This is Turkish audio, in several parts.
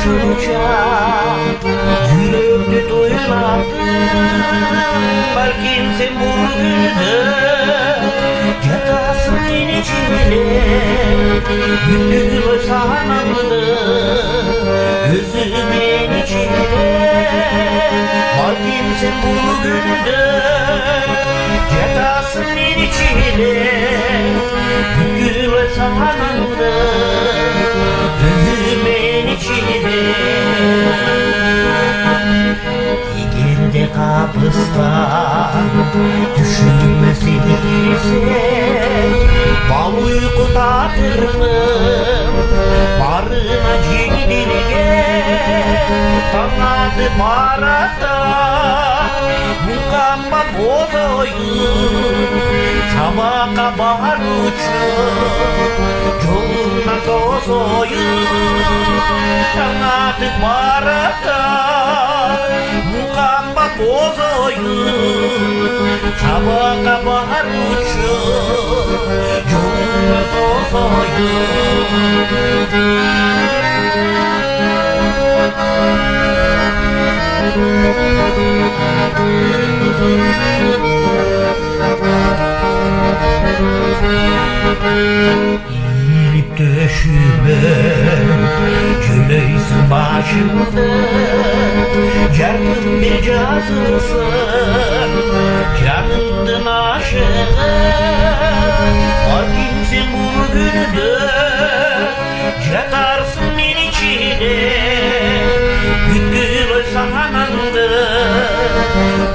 konuşunca yüreğimde duyulattın. Belki sen bugünde yatasın içinde, gündüz sanamdı gözümün içinde. Belki sen bugünde yatasın içinde, gündüz sanamdı gözümün içinde. Yigirde kapıstan düşünme seni bal uyku tatırdım barına cidilge tanıdı barada mukamba bozoyun sabaka bahar uçur yoluna tozoyun tanıdı barada mukamba bozoyun sabaka bahar uçur yoluna tozoyun. İyilip döşüme köleysin başımda, canım bir cazısın canımdın aşığı. Var kimsin bugünde yatarsın içine, gündüz sanandı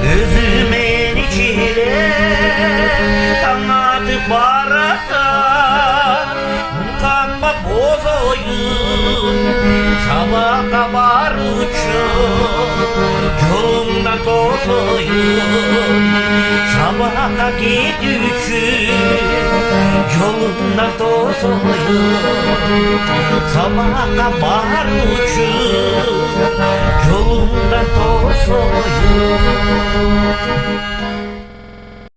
gözümün içine. Tanıdı barada mukamba bozoyun sabah kabar uçur yolundan tozoyun sabaha git uçur yolundan tozoyun sabaha kabar uçur yolundan tozoyun.